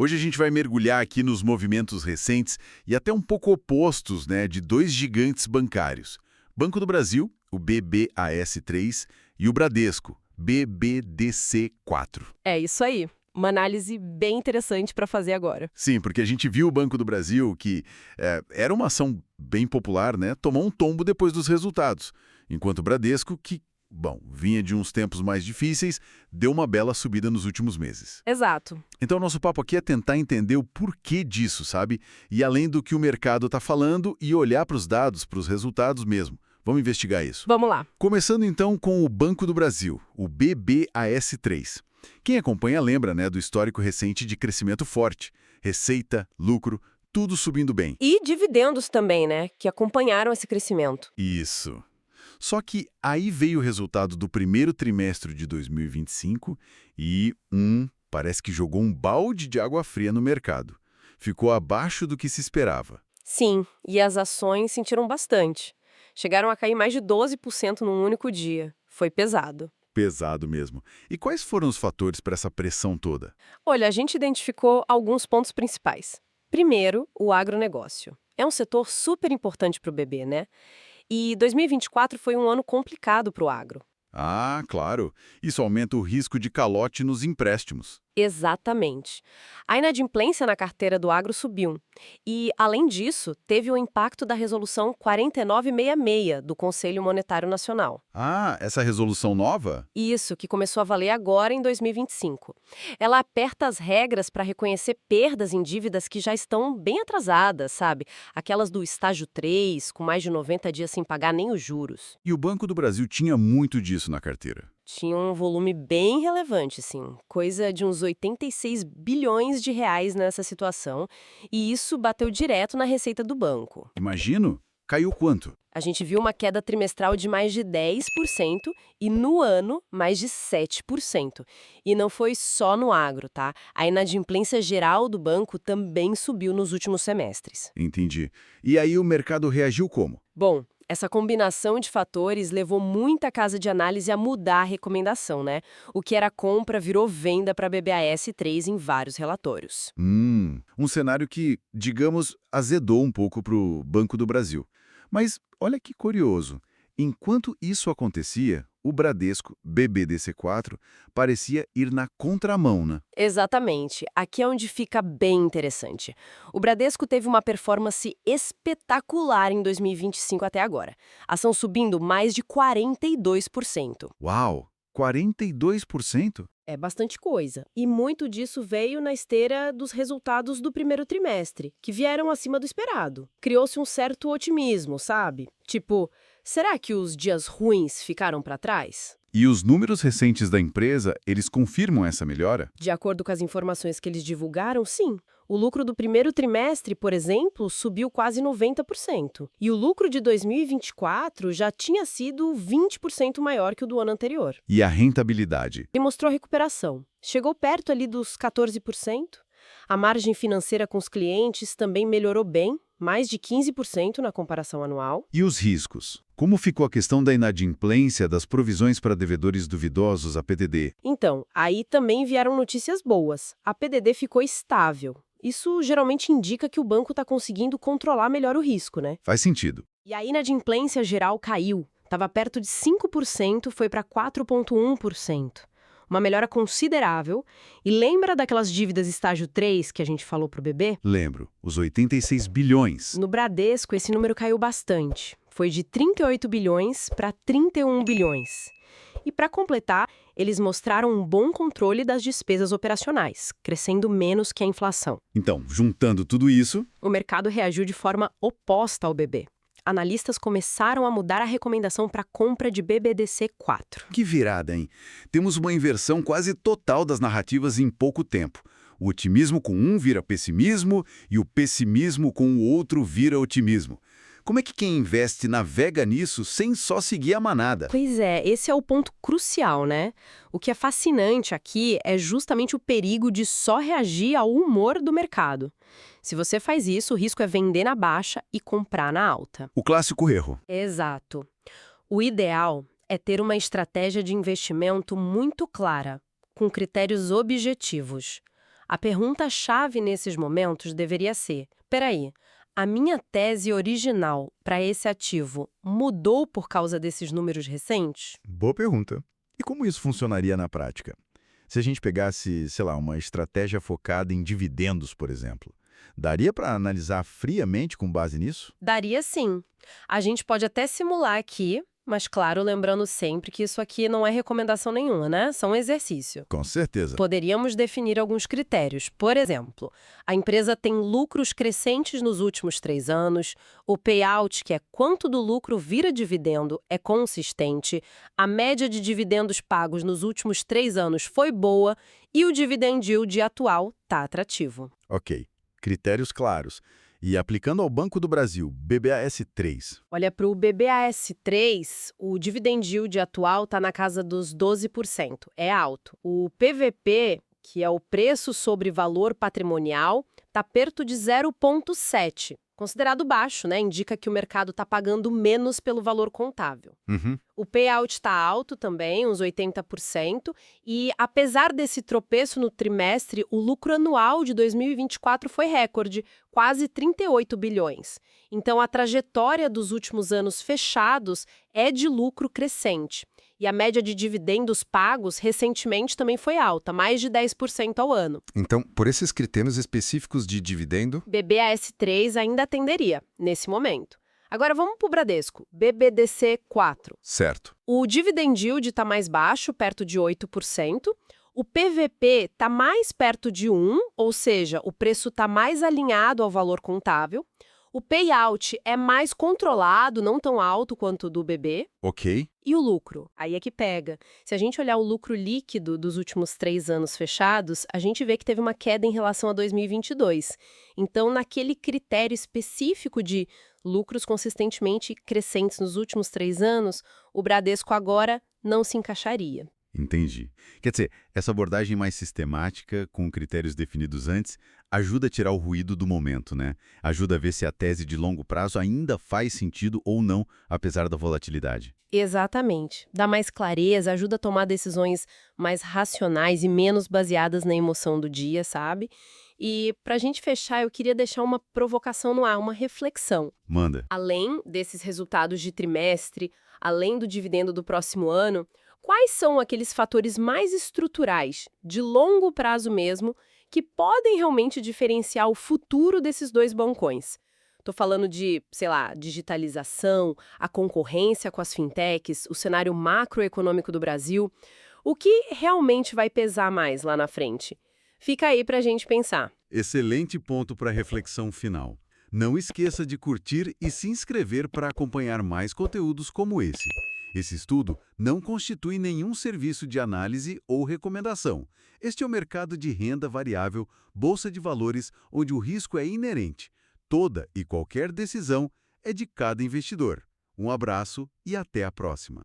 Hoje a gente vai mergulhar aqui nos movimentos recentes e até um pouco opostos, né, de dois gigantes bancários. Banco do Brasil, o BBAS3, e o Bradesco, BBDC4. É isso aí. Uma análise bem interessante para fazer agora. Sim, porque a gente viu o Banco do Brasil, que era uma ação bem popular, né, tomou um tombo depois dos resultados, enquanto o Bradesco, que, bom, vinha de uns tempos mais difíceis, deu uma bela subida nos últimos meses. Exato. Então, nosso papo aqui é tentar entender o porquê disso, sabe? E além do que o mercado está falando e olhar para os dados, para os resultados mesmo. Vamos investigar isso. Vamos lá. Começando então com o Banco do Brasil, o BBAS3. Quem acompanha lembra, né, do histórico recente de crescimento forte. Receita, lucro, tudo subindo bem. E dividendos também, né? Que acompanharam esse crescimento. Isso. Só que aí veio o resultado do primeiro trimestre de 2025 e, parece que jogou um balde de água fria no mercado. Ficou abaixo do que se esperava. Sim, e as ações sentiram bastante. Chegaram a cair mais de 12% num único dia. Foi pesado. Pesado mesmo. E quais foram os fatores para essa pressão toda? Olha, a gente identificou alguns pontos principais. Primeiro, o agronegócio. É um setor super importante para o BB, né? E 2024 foi um ano complicado para o agro. Ah, claro. Isso aumenta o risco de calote nos empréstimos. Exatamente. A inadimplência na carteira do agro subiu. E, além disso, teve o impacto da Resolução 4966 do Conselho Monetário Nacional. Ah, essa resolução nova? Isso, que começou a valer agora em 2025. Ela aperta as regras para reconhecer perdas em dívidas que já estão bem atrasadas, sabe? Aquelas do estágio 3, com mais de 90 dias sem pagar nem os juros. E o Banco do Brasil tinha muito disso na carteira. Tinha um volume bem relevante, sim, coisa de uns 86 bilhões de reais nessa situação, e isso bateu direto na receita do banco. Imagino. Caiu quanto? A gente viu uma queda trimestral de mais de 10% e no ano mais de 7%. E não foi só no agro, tá? A inadimplência geral do banco também subiu nos últimos semestres. Entendi. E aí o mercado reagiu como? Bom, essa combinação de fatores levou muita casa de análise a mudar a recomendação, né? O que era compra virou venda para a BBAS3 em vários relatórios. Um cenário que, digamos, azedou um pouco para o Banco do Brasil. Mas olha que curioso. Enquanto isso acontecia, o Bradesco, BBDC4, parecia ir na contramão, né? Exatamente. Aqui é onde fica bem interessante. O Bradesco teve uma performance espetacular em 2025 até agora. Ação subindo mais de 42%. Uau! 42%? É bastante coisa. E muito disso veio na esteira dos resultados do primeiro trimestre, que vieram acima do esperado. Criou-se um certo otimismo, sabe? Tipo, será que os dias ruins ficaram para trás? E os números recentes da empresa, eles confirmam essa melhora? De acordo com as informações que eles divulgaram, sim. O lucro do primeiro trimestre, por exemplo, subiu quase 90%. E o lucro de 2024 já tinha sido 20% maior que o do ano anterior. E a rentabilidade? E mostrou recuperação. Chegou perto ali dos 14%. A margem financeira com os clientes também melhorou bem, mais de 15% na comparação anual. E os riscos? Como ficou a questão da inadimplência das provisões para devedores duvidosos, a PDD? Então, aí também vieram notícias boas. A PDD ficou estável. Isso geralmente indica que o banco está conseguindo controlar melhor o risco, né? Faz sentido. E a inadimplência geral caiu. Estava perto de 5%, foi para 4,1%. Uma melhora considerável. E lembra daquelas dívidas estágio 3 que a gente falou para o BB? Lembro, os 86 bilhões. No Bradesco, esse número caiu bastante. Foi de 38 bilhões para 31 bilhões. E para completar, eles mostraram um bom controle das despesas operacionais, crescendo menos que a inflação. Então, juntando tudo isso... O mercado reagiu de forma oposta ao BB. Analistas começaram a mudar a recomendação para compra de BBDC4. Que virada, hein? Temos uma inversão quase total das narrativas em pouco tempo. O otimismo com um vira pessimismo e o pessimismo com o outro vira otimismo. Como é que quem investe navega nisso sem só seguir a manada? Pois é, esse é o ponto crucial, né? O que é fascinante aqui é justamente o perigo de só reagir ao humor do mercado. Se você faz isso, o risco é vender na baixa e comprar na alta. O clássico erro. Exato. O ideal é ter uma estratégia de investimento muito clara, com critérios objetivos. A pergunta-chave nesses momentos deveria ser: peraí, a minha tese original para esse ativo mudou por causa desses números recentes? Boa pergunta. E como isso funcionaria na prática? Se a gente pegasse, sei lá, uma estratégia focada em dividendos, por exemplo, daria para analisar friamente com base nisso? Daria sim. A gente pode até simular aqui, mas claro, lembrando sempre que isso aqui não é recomendação nenhuma, né? São um exercício. Com certeza. Poderíamos definir alguns critérios. Por exemplo, a empresa tem lucros crescentes nos últimos 3 anos, o payout, que é quanto do lucro vira dividendo, é consistente, a média de dividendos pagos nos últimos 3 anos foi boa e o dividend yield atual está atrativo. Ok. Critérios claros. E aplicando ao Banco do Brasil, BBAS3. Olha, para o BBAS3, o dividend yield atual está na casa dos 12%, é alto. O PVP, que é o preço sobre valor patrimonial, está perto de 0,7%. Considerado baixo, né? Indica que o mercado está pagando menos pelo valor contável. O payout está alto também, uns 80%, e apesar desse tropeço no trimestre, o lucro anual de 2024 foi recorde, quase 38 bilhões. Então, a trajetória dos últimos anos fechados é de lucro crescente. E a média de dividendos pagos recentemente também foi alta, mais de 10% ao ano. Então, por esses critérios específicos de dividendo, BBAS3 ainda atenderia, nesse momento. Agora vamos para o Bradesco, BBDC4. certo. O dividend yield está mais baixo, perto de 8%. O PVP está mais perto de 1, ou seja, o preço está mais alinhado ao valor contável. O payout é mais controlado, não tão alto quanto o do BB. Ok. E o lucro? Aí é que pega. Se a gente olhar o lucro líquido dos últimos 3 anos fechados, a gente vê que teve uma queda em relação a 2022. Então, naquele critério específico de lucros consistentemente crescentes nos últimos 3 anos, o Bradesco agora não se encaixaria. Entendi. Quer dizer, essa abordagem mais sistemática, com critérios definidos antes, ajuda a tirar o ruído do momento, né? Ajuda a ver se a tese de longo prazo ainda faz sentido ou não, apesar da volatilidade. Exatamente. Dá mais clareza, ajuda a tomar decisões mais racionais e menos baseadas na emoção do dia, sabe? E para a gente fechar, eu queria deixar uma provocação no ar, uma reflexão. Manda. Além desses resultados de trimestre, além do dividendo do próximo ano, quais são aqueles fatores mais estruturais, de longo prazo mesmo, que podem realmente diferenciar o futuro desses dois bancões? Estou falando de, sei lá, digitalização, a concorrência com as fintechs, o cenário macroeconômico do Brasil. O que realmente vai pesar mais lá na frente? Fica aí para a gente pensar. Excelente ponto para reflexão final. Não esqueça de curtir e se inscrever para acompanhar mais conteúdos como esse. Esse estudo não constitui nenhum serviço de análise ou recomendação. Este é o mercado de renda variável, bolsa de valores, onde o risco é inerente. Toda e qualquer decisão é de cada investidor. Um abraço e até a próxima.